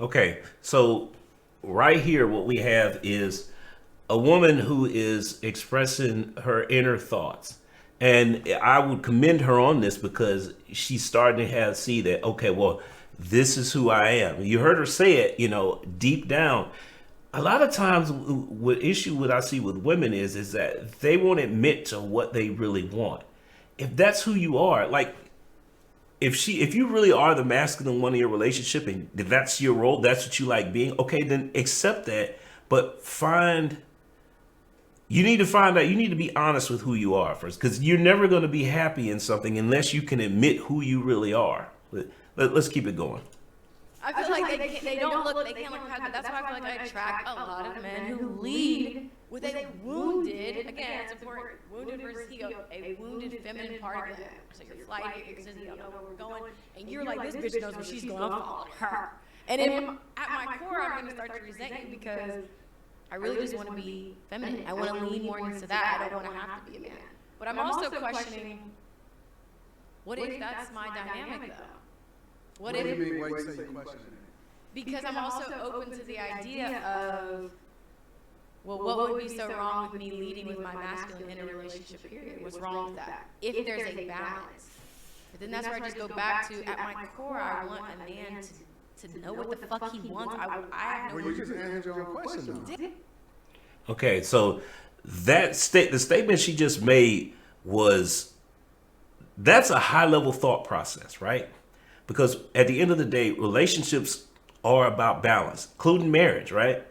Okay, so right here, what we have is a woman who is expressing her inner thoughts. And I would commend her on this because she's starting to have see that, okay, well, this is who I am. You heard her say it, deep down. A lot of times what I see with women is that they won't admit to what they really want. If that's who you are, like if you really are the masculine one in your relationship and if that's your role, that's what you like being, okay, then accept that. But you need to find out, you need to be honest with who you are first, because you're never going to be happy in something unless you can admit who you really are. Let's keep it going. I feel like they don't look, they can't look past it. That's why I feel like I attract a lot of men who lead with a wounded, again, it's important, wounded versus ego, a wounded feminine part of them. So you're flighty, you're you don't know where we're going, and you're like, this bitch knows where she's going, I'm following her. And at my core, I'm going to start to resent you because I really just want to be feminine. I want to lean more into that. I don't want to have to be a man. But I'm also questioning, what if that's my dynamic, though? What do you mean? Why you say you question it? Because I'm also open to the idea of, well, what would be so wrong with me leading with my masculine in a relationship, period? What's wrong with that? If there's a balance. But then that's where I just go back to, at my core, I want a man to know what the fuck he wants. I have no. Well, you just answered your own question, though. Okay, so the statement she just made that's a high level thought process, right? Because at the end of the day, relationships are about balance, including marriage, right?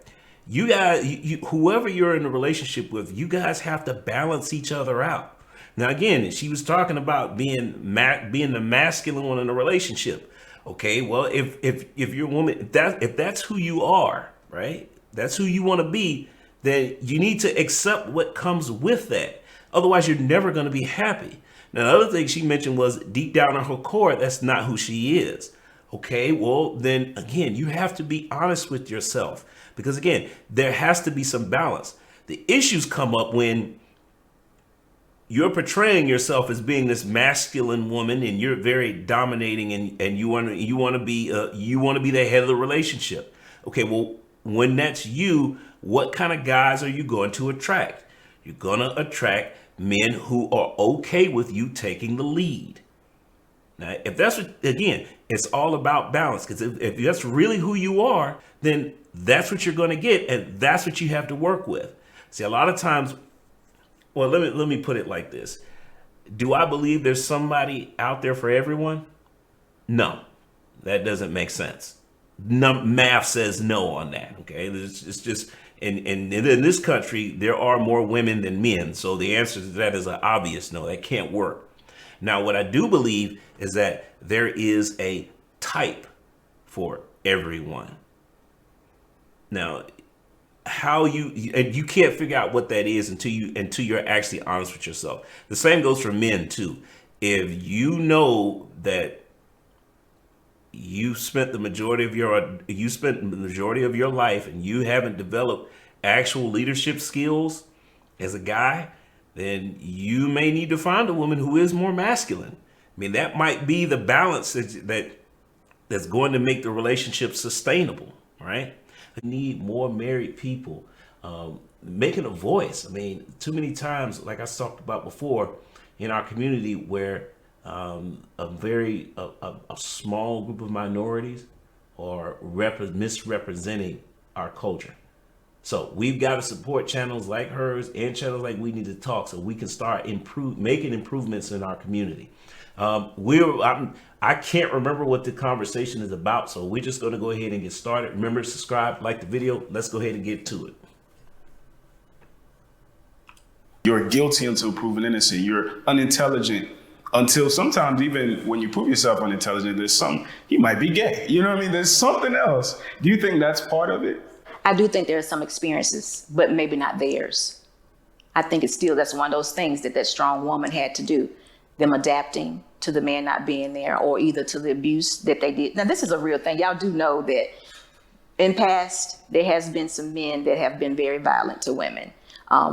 You guys, whoever you're in a relationship with, you guys have to balance each other out. Now, again, she was talking about being the masculine one in a relationship. Okay, well, if you're a woman, if that's who you are, right? That's who you want to be. Then you need to accept what comes with that. Otherwise, you're never going to be happy. Now, the other thing she mentioned was deep down in her core, that's not who she is. Okay, well, then again, you have to be honest with yourself because, again, there has to be some balance. The issues come up when you're portraying yourself as being this masculine woman and you're very dominating and you want to be the head of the relationship. Okay, well, when that's you, what kind of guys are you going to attract? You're going to attract men who are okay with you taking the lead. Now, if that's what, again, it's all about balance. Because if that's really who you are, then that's what you're going to get, and that's what you have to work with. See, a lot of times, well, let me put it like this: do I believe there's somebody out there for everyone? No, that doesn't make sense. Math says no on that. Okay, it's just. And in this country, there are more women than men. So the answer to that is an obvious no. That can't work. Now, what I do believe is that there is a type for everyone. Now, you can't figure out what that is until you're actually honest with yourself. The same goes for men too. If you know that you spent the majority of your life and you haven't developed actual leadership skills as a guy, then you may need to find a woman who is more masculine. I mean, that might be the balance that's going to make the relationship sustainable, right? I need more married people making a voice. I mean, too many times, like I talked about before, in our community where a small group of minorities are misrepresenting our culture. So we've got to support channels like hers and channels like We Need to Talk so we can start making improvements in our community. I can't remember what the conversation is about, so we're just going to go ahead and get started. Remember to subscribe, like the video. Let's go ahead and get to it. You're guilty until proven innocent. You're unintelligent until sometimes even when you prove yourself unintelligent, he might be gay. You know what I mean? There's something else. Do you think that's part of it? I do think there are some experiences, but maybe not theirs. I think that's one of those things that strong woman had to do, them adapting to the man not being there or either to the abuse that they did. Now, this is a real thing. Y'all do know that in past, there has been some men that have been very violent to women.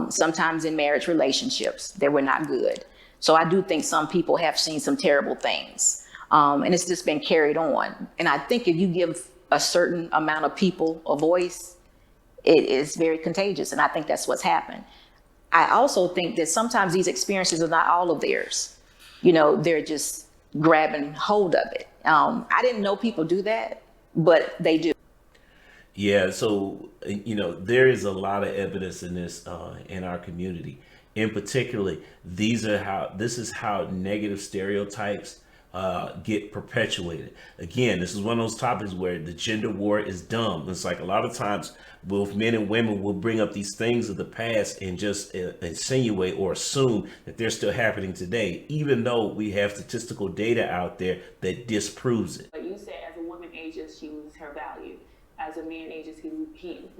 Sometimes in marriage relationships, they were not good. So I do think some people have seen some terrible things. And it's just been carried on. And I think if you give a certain amount of people a voice, it is very contagious. And I think that's what's happened. I also think that sometimes these experiences are not all of theirs. You know, they're just grabbing hold of it. I didn't know people do that, but they do. Yeah, so there is a lot of evidence in this in our community. In particular, this is how negative stereotypes get perpetuated. Again, this is one of those topics where the gender war is dumb. It's like a lot of times both men and women will bring up these things of the past and just insinuate or assume that they're still happening today, even though we have statistical data out there that disproves it. But you said as a woman ages, she loses her value. As a man ages, he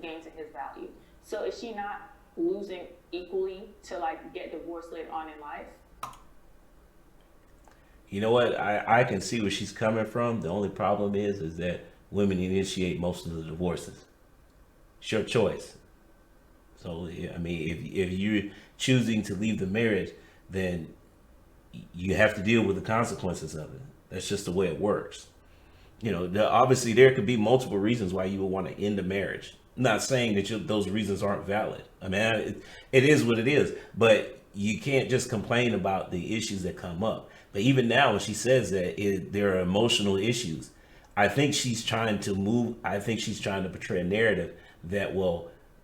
gains in his value. So is she not losing equally to like get divorced later on in life? You know what? I can see where she's coming from. The only problem is that women initiate most of the divorces. It's your choice. So, I mean, if you're choosing to leave the marriage, then you have to deal with the consequences of it. That's just the way it works. Obviously there could be multiple reasons why you would want to end a marriage. I'm not saying that those reasons aren't valid. I mean, it is what it is, but you can't just complain about the issues that come up. But even now, when she says that there are emotional issues, I think she's trying to portray a narrative that,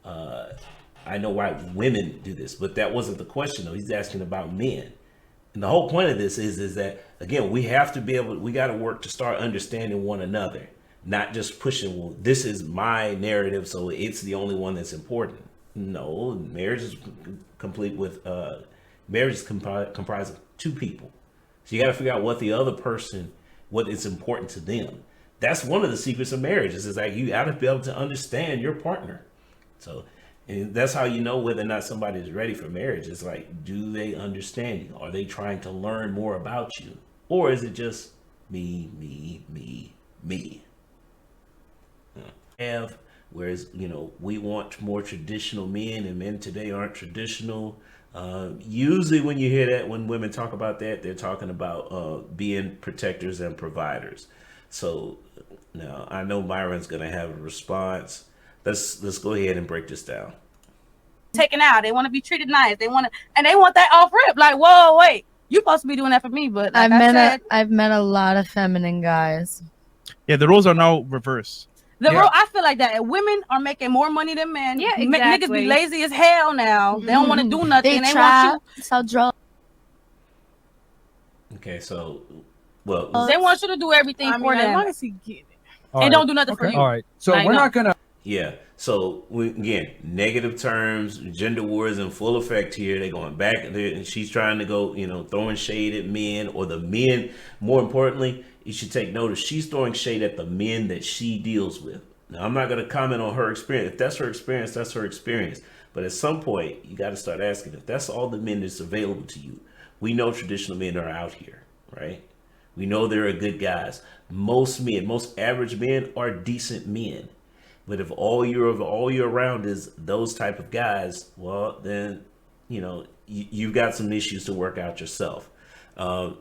I know why women do this, but that wasn't the question though. He's asking about men. And the whole point of this is that, again, we got to work to start understanding one another, not just pushing, well, this is my narrative, so it's the only one that's important. No, marriage is comprised of two people. So you got to figure out what is important to them. That's one of the secrets of marriage is like you got to be able to understand your partner. So, and that's how you know whether or not somebody is ready for marriage. It's like, do they understand you? Are they trying to learn more about you? Or is it just me? Whereas, we want more traditional men, and men today aren't traditional. Usually when you hear that, when women talk about that, they're talking about being protectors and providers. So now I know Myron's going to have a response. Let's go ahead and break this down. Taken out. They want to be treated nice. They want that off rip. Like, whoa, wait, you're supposed to be doing that for me. But like I've met a lot of feminine guys. Yeah, the roles are now reversed. I feel like that women are making more money than men. Yeah, exactly. Niggas be lazy as hell now. They don't want to do nothing. They want you sell drugs. Okay, so they want you to do everything for them. As long as he get it. And don't do nothing for you. All right. So we're not gonna. Yeah. So again, negative terms, gender wars in full effect here. They're going back there, and she's trying to go, throwing shade at men, or the men. More importantly, you should take notice. She's throwing shade at the men that she deals with. Now, I'm not going to comment on her experience. If that's her experience, that's her experience. But at some point, you got to start asking if that's all the men that's available to you. We know traditional men are out here, right? We know there are good guys. Most average men are decent men. But if all you're around is those type of guys, well, then, you've got some issues to work out yourself. I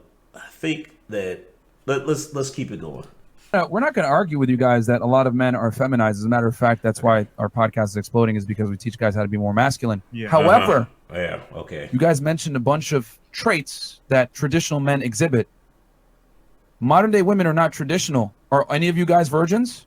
think that let's keep it going. We're not going to argue with you guys that a lot of men are feminized. As a matter of fact, that's why our podcast is exploding, is because we teach guys how to be more masculine. Yeah. However, Yeah, okay. You guys mentioned a bunch of traits that traditional men exhibit. Modern day women are not traditional. Are any of you guys virgins?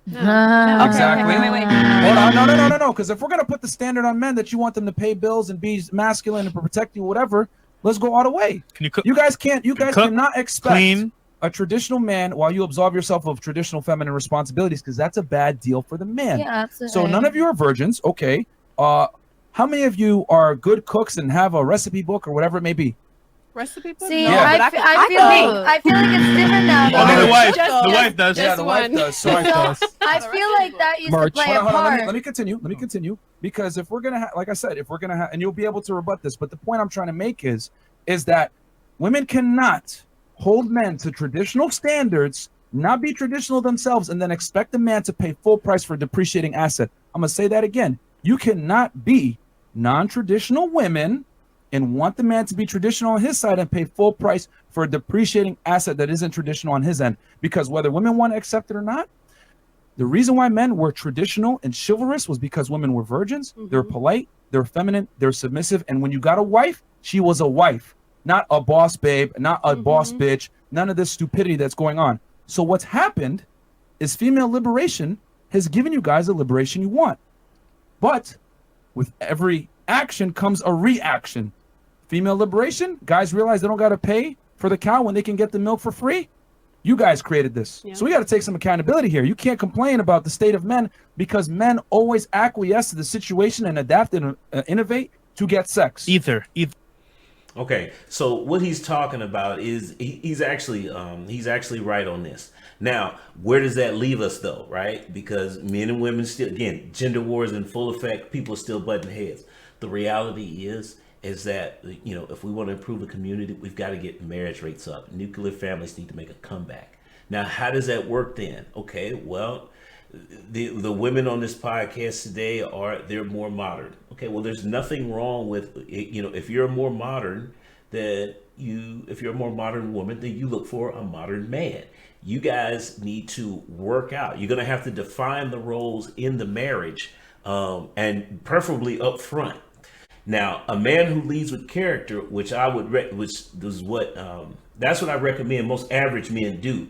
No. Exactly. Wait. Hold on. No. Because if we're going to put the standard on men that you want them to pay bills and be masculine and protect you, whatever, let's go all the way. Can you cook? You guys cannot expect clean a traditional man while you absolve yourself of traditional feminine responsibilities, because that's a bad deal for the man. Yeah, absolutely. So none of you are virgins. Okay. How many of you are good cooks and have a recipe book or whatever it may be? Recipe book? See, Yeah. I feel like it's different now. Okay, the wife does. Yeah, the wife does. So I feel like that used to play a hold on, part. let me continue. Because if we're gonna have, like I said, and you'll be able to rebut this, but the point I'm trying to make is that women cannot hold men to traditional standards, not be traditional themselves, and then expect the man to pay full price for a depreciating asset. I'm gonna say that again. You cannot be non-traditional women and want the man to be traditional on his side and pay full price for a depreciating asset that isn't traditional on his end. Because whether women want to accept it or not, The reason why men were traditional and chivalrous was because women were virgins. They're polite, they're feminine, they're submissive. And when you got a wife, she was a wife, not a boss babe, not a boss bitch, none of this stupidity that's going on. So what's happened is female liberation has given you guys a liberation you want. But with every action comes a reaction. Female liberation, guys realize they don't got to pay for the cow when they can get the milk for free. You guys created this. So we got to take some accountability here. You can't complain about the state of men because men always acquiesce to the situation and adapt and innovate to get sex. Either. Okay, so what he's talking about is he's actually right on this. Now, where does that leave us though, right? Because men and women still, again, gender wars in full effect, people are still butting heads. The reality is that, you know, if we want to improve the community, we've got to get marriage rates up. Nuclear families need to make a comeback. Now, how does that work then? Okay, well, the women on this podcast today they're more modern. Okay, well, there's nothing wrong with, you know, if you're more modern, if you're a more modern woman, then you look for a modern man. You guys need to work out. You're going to have to define the roles in the marriage, and preferably up front. Now, a man who leads with character, that's what I recommend most average men do.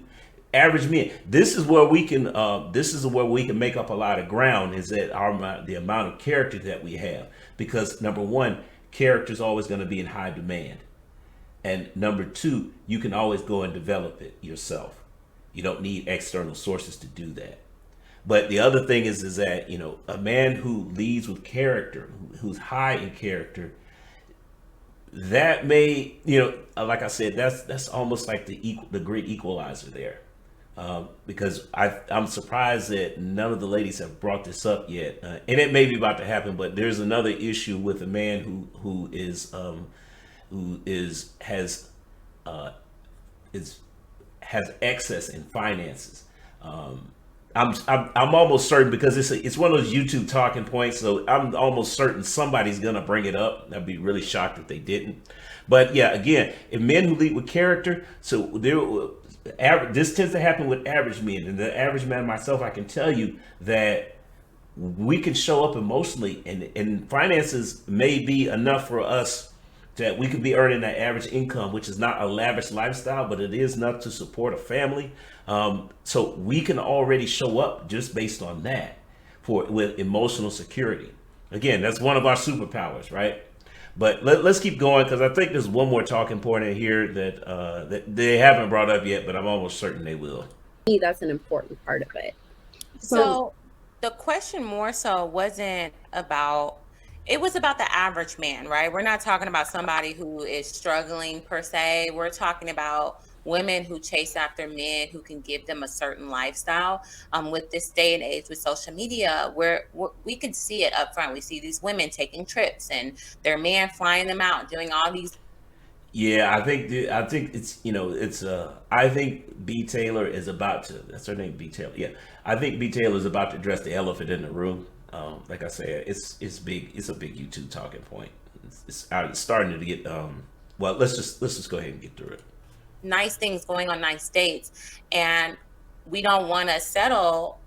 Average men. This is where we can make up a lot of ground, is that the amount of character that we have. Because number one, character is always going to be in high demand, and number two, you can always go and develop it yourself. You don't need external sources to do that. But the other thing is that, you know, a man who leads with character, who's high in character, that may, you know, like I said, that's almost like the great equalizer there. Because I'm surprised that none of the ladies have brought this up yet, and it may be about to happen. But there's another issue with a man who has excess in finances. I'm almost certain, because it's one of those YouTube talking points, so I'm almost certain somebody's gonna bring it up. I'd be really shocked if they didn't. But yeah, again, if men who lead with character, so this tends to happen with average men, and the average man myself, I can tell you that we can show up emotionally, and finances may be enough for us that we could be earning that average income, which is not a lavish lifestyle, but it is enough to support a family. So we can already show up just based on that with emotional security. Again, that's one of our superpowers, right? But let's keep going, because I think there's one more talking point in here that they haven't brought up yet, but I'm almost certain they will. That's an important part of it. So the question more so wasn't about, it was about the average man, right? We're not talking about somebody who is struggling per se. We're talking about women who chase after men who can give them a certain lifestyle. With this day and age with social media, where we can see it up front. We see these women taking trips and their man flying them out, doing all these. Yeah, I think it's, you know, I think B. Taylor is about to, that's her name, B. Taylor. Yeah, I think B. Taylor is about to address the elephant in the room. Like I said, it's big. It's a big YouTube talking point. It's starting to get. Well, let's just go ahead and get through it. Nice things going on nice dates, and we don't want to settle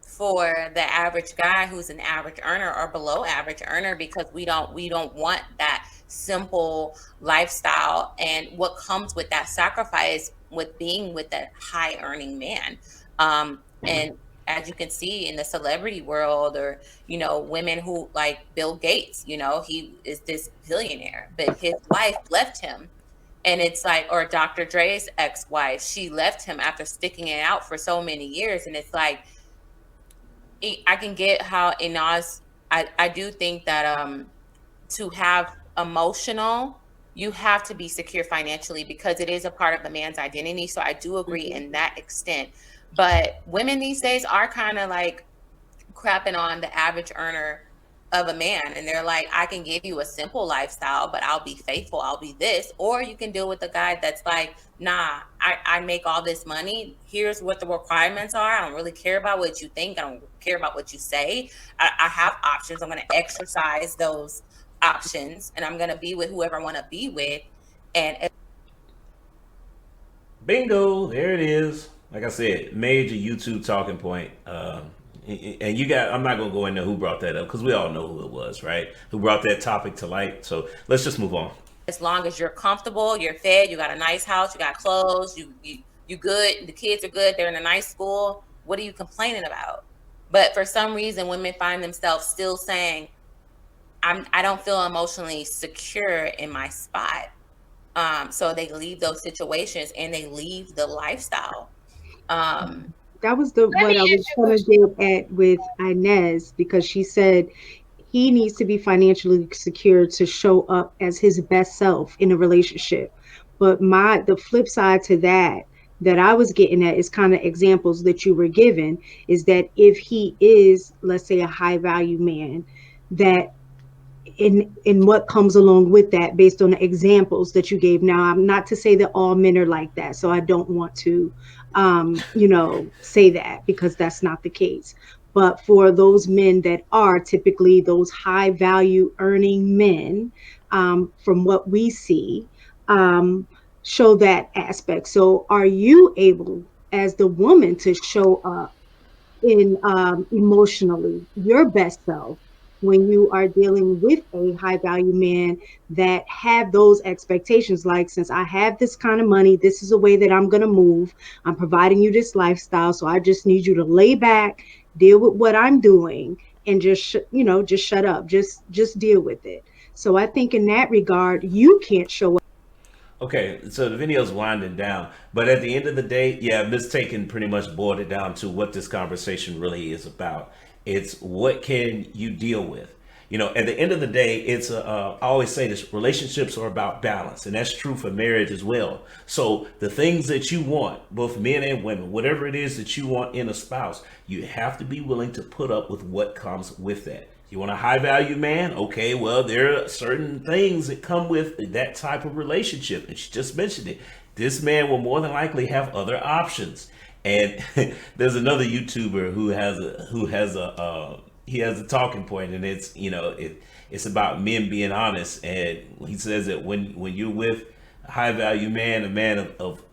for the average guy who's an average earner or below average earner, because we don't want that simple lifestyle and what comes with that sacrifice with being with that high earning man. And as you can see in the celebrity world, or, you know, women who, like Bill Gates, you know, he is this billionaire, but his wife left him. And it's like, or Dr. Dre's ex-wife, she left him after sticking it out for so many years. And it's like, I can get how I do think that to have emotional, you have to be secure financially, because it is a part of a man's identity. So I do agree in that extent. But women these days are kind of like crapping on the average earner of a man, and they're like, I can give you a simple lifestyle, but I'll be faithful, I'll be this. Or you can deal with the guy that's like, nah, I make all this money, here's what the requirements are, I don't really care about what you think, I don't care about what you say, I have options, I'm going to exercise those options, and I'm going to be with whoever I want to be with. And bingo, there it is. like I said, major YouTube talking point. And you got, I'm not going to go into who brought that up because we all know who it was, right? Who brought that topic to light. So let's just move on. As long as you're comfortable, you're fed, you got a nice house, you got clothes, you good, the kids are good, they're in a nice school, what are you complaining about? But for some reason, women find themselves still saying, I don't feel emotionally secure in my spot. So they leave those situations and they leave the lifestyle. That was what I was trying to get at with Inez, because she said he needs to be financially secure to show up as his best self in a relationship. But the flip side to that I was getting at is kind of examples that you were given, is that if he is, let's say, a high value man, that in what comes along with that based on the examples that you gave. Now, I'm not to say that all men are like that, so I don't want to say that, because that's not the case. But for those men that are typically those high value earning men, from what we see, show that aspect. So are you able as the woman to show up in emotionally your best self when you are dealing with a high value man that have those expectations, like, since I have this kind of money, this is a way that I'm going to move, I'm providing you this lifestyle, so I just need you to lay back, deal with what I'm doing, and just shut up, just deal with it. So I think in that regard, you can't show up. Okay, so the video's winding down, but at the end of the day, yeah, Miss Taken pretty much boiled it down to what this conversation really is about. It's what can you deal with? At the end of the day, it's I always say this: relationships are about balance, and that's true for marriage as well. So the things that you want, both men and women, whatever it is that you want in a spouse, you have to be willing to put up with what comes with that. You want a high value man? Okay, well, there are certain things that come with that type of relationship. And she just mentioned it. This man will more than likely have other options. And there's another YouTuber who has a talking point, and it's about men being honest. And he says that when you're with a high value man, a man of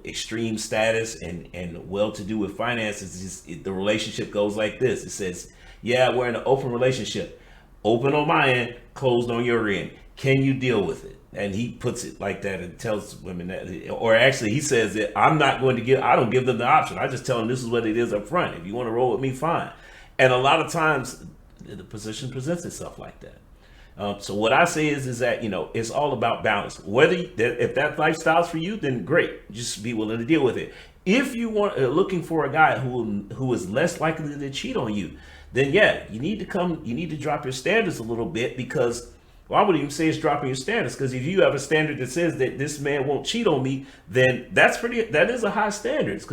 extreme status and well to do with finances, the relationship goes like this. It says, yeah, we're in an open relationship. Open on my end, closed on your end. Can you deal with it? And he puts it like that and tells women that, or actually he says that I don't give them the option. I just tell them this is what it is up front. If you want to roll with me, fine. And a lot of times the position presents itself like that. So what I say is that, it's all about balance. If that lifestyle's for you, then great. Just be willing to deal with it. If you want looking for a guy who is less likely to cheat on you, then yeah, you need to drop your standards a little bit, because, well, I wouldn't even say it's dropping your standards, because if you have a standard that says that this man won't cheat on me, then that is a high standards.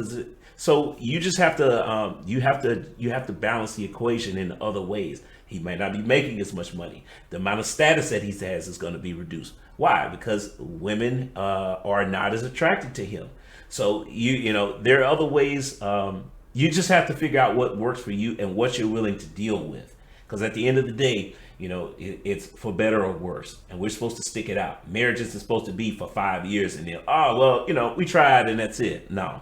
So you just have to you have to balance the equation in other ways. He might not be making as much money. The amount of status that he has is going to be reduced. Why? Because women are not as attracted to him. So there are other ways. You just have to figure out what works for you and what you're willing to deal with. Because at the end of the day, it's for better or worse. And we're supposed to stick it out. Marriage isn't supposed to be for 5 years and then, we tried and that's it. No.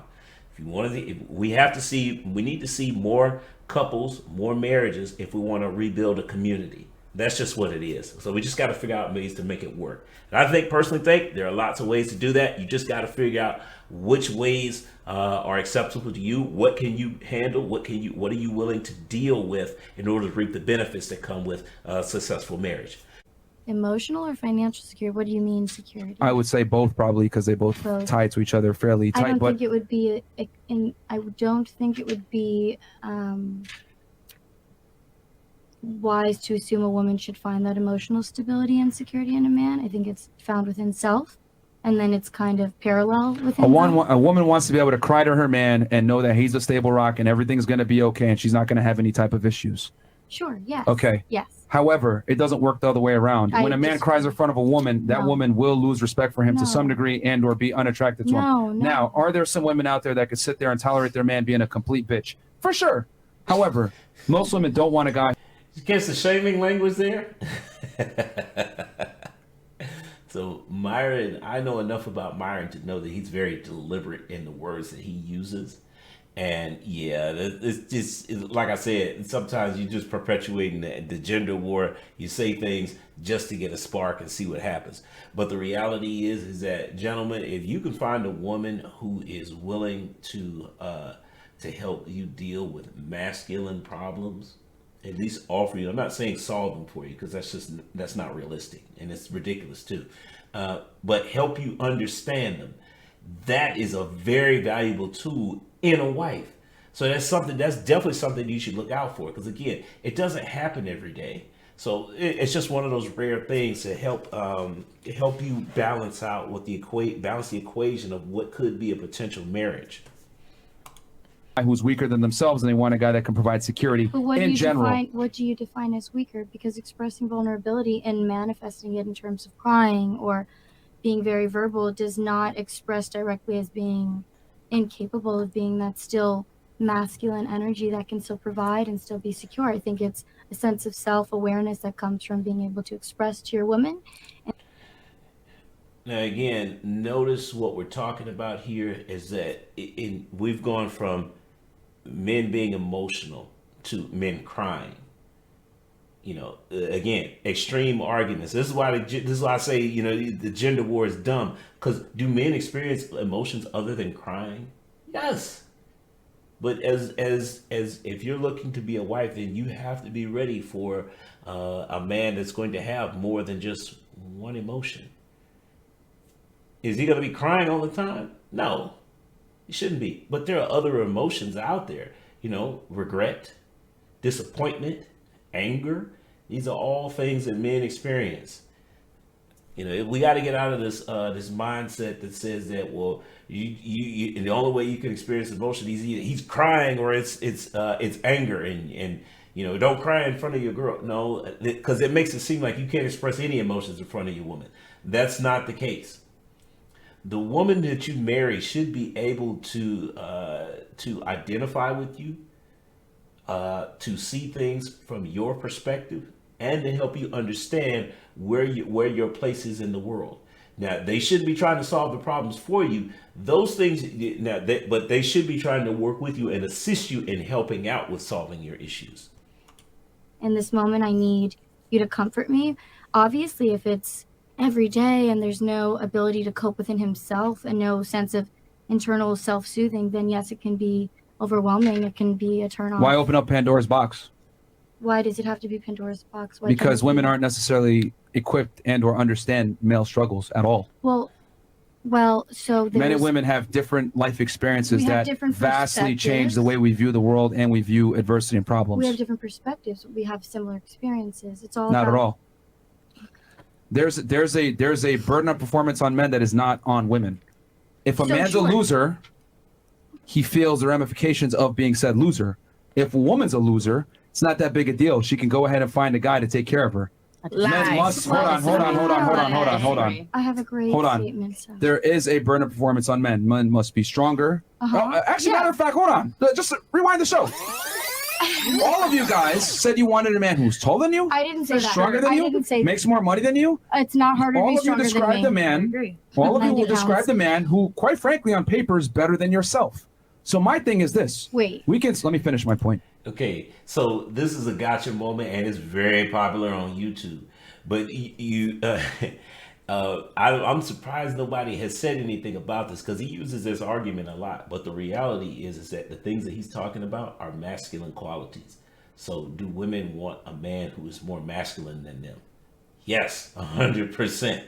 If you want to, we need to see more couples, more marriages if we want to rebuild a community. That's just what it is. So we just got to figure out ways to make it work. And I personally think there are lots of ways to do that. You just got to figure out which ways are acceptable to you. What can you handle? What are you willing to deal with in order to reap the benefits that come with a successful marriage? Emotional or financial security? What do you mean security? I would say both, probably, because they both tie to each other fairly tight. I don't think it would be wise to assume a woman should find that emotional stability and security in a man. I think it's found within self, and then it's kind of parallel within a woman wants to be able to cry to her man and know that he's a stable rock and everything's going to be okay and she's not going to have any type of issues. Sure, yes. Okay. Yes. However, it doesn't work the other way around. When a man cries in front of a woman, that woman will lose respect for him to some degree and or be unattracted to him. Now, are there some women out there that could sit there and tolerate their man being a complete bitch? For sure. However, most women don't want a guy. Gets the shaming language there. So Myron, I know enough about Myron to know that he's very deliberate in the words that he uses. And yeah, it's just like I said. Sometimes you just perpetuating the gender war. You say things just to get a spark and see what happens. But the reality is that, gentlemen, if you can find a woman who is willing to help you deal with masculine problems, at least offer you. I'm not saying solve them for you, because that's not realistic, and it's ridiculous too. But help you understand them. That is a very valuable tool in a wife. So that's definitely something you should look out for, because again, it doesn't happen every day. So it's just one of those rare things to help you balance out what balance the equation of what could be a potential marriage. Who's weaker than themselves, and they want a guy that can provide security But what in general. What do you define as weaker? Because expressing vulnerability and manifesting it in terms of crying or being very verbal does not express directly as being incapable of being that still masculine energy that can still provide and still be secure. I think it's a sense of self-awareness that comes from being able to express to your woman. Now, again, notice what we're talking about here is that we've gone from men being emotional to men crying. Again, extreme arguments. This is why I say, the gender war is dumb. Because do men experience emotions other than crying? Yes. But as if you're looking to be a wife, then you have to be ready for a man that's going to have more than just one emotion. Is he going to be crying all the time? No, he shouldn't be. But there are other emotions out there, regret, disappointment, anger. These are all things that men experience. We got to get out of this mindset that says that, well, you the only way you can experience emotion is either he's crying or it's anger, and don't cry in front of your girl. No, because it makes it seem like you can't express any emotions in front of your woman. That's not the case. The woman that you marry should be able to identify with you, to see things from your perspective, and to help you understand where your place is in the world. Now, they shouldn't be trying to solve the problems for you. Those things, but they should be trying to work with you and assist you in helping out with solving your issues. In this moment, I need you to comfort me. Obviously, if it's every day and there's no ability to cope within himself and no sense of internal self-soothing, then yes, it can be overwhelming. It can be a turn off. Why open up Pandora's box? Why does it have to be Pandora's box? Because women aren't necessarily equipped and or understand male struggles at all. Well, so men and women have different life experiences that different vastly change perspectives. the way we view the world and we view adversity and problems. We have different perspectives. We have similar experiences. It's all Not about, at all. There's a burden of performance on men that is not on women. If a man's a loser, he feels the ramifications of being said loser. If a woman's a loser, it's not that big a deal. She can go ahead and find a guy to take care of her. Men must hold on. I have a great statement. So. There is a burden of performance on men. Men must be stronger. Matter of fact, hold on. Just rewind the show. All of you guys said you wanted a man who's taller than you. I didn't say that. Stronger than you. Didn't say makes more money than you. It's not harder to be stronger than me. All of you will describe the man who, quite frankly, on paper is better than yourself. So my thing is this. Wait. Let me finish my point. Okay, so this is a gotcha moment, and it's very popular on YouTube. But I'm surprised nobody has said anything about this, because he uses this argument a lot. But the reality is that the things that he's talking about are masculine qualities. So do women want a man who is more masculine than them? Yes, 100%.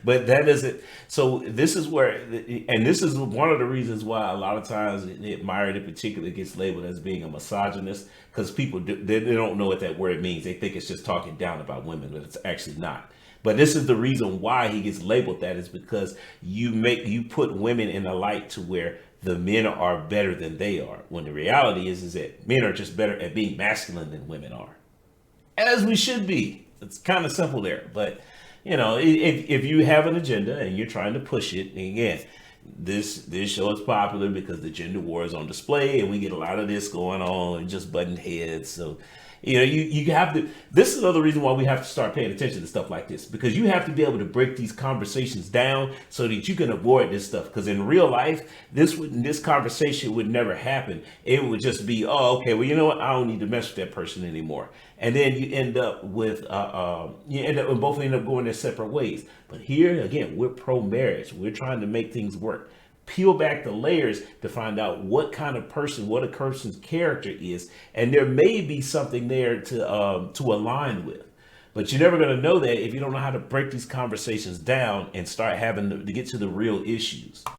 But that isn't. So this is where, and this is one of the reasons why a lot of times admired in particular gets labeled as being a misogynist, because people they don't know what that word means. They think it's just talking down about women, but it's actually not. But this is the reason why he gets labeled that, is because you put women in a light to where the men are better than they are, when the reality is that men are just better at being masculine than women are, as we should be. It's kind of simple there. But if you have an agenda and you're trying to push it, and again, this show is popular because the gender war is on display, and we get a lot of this going on and just butting heads. So You know, you have to. This is another reason why we have to start paying attention to stuff like this, because you have to be able to break these conversations down so that you can avoid this stuff. Because in real life, this conversation would never happen. It would just be, oh, okay, well, you know what? I don't need to mess with that person anymore. And then you end up with both end up going their separate ways. But here again, we're pro marriage. We're trying to make things work. Peel back the layers to find out what kind of person, what a person's character is, and there may be something there to align with. But you're never going to know that if you don't know how to break these conversations down and start having to get to the real issues.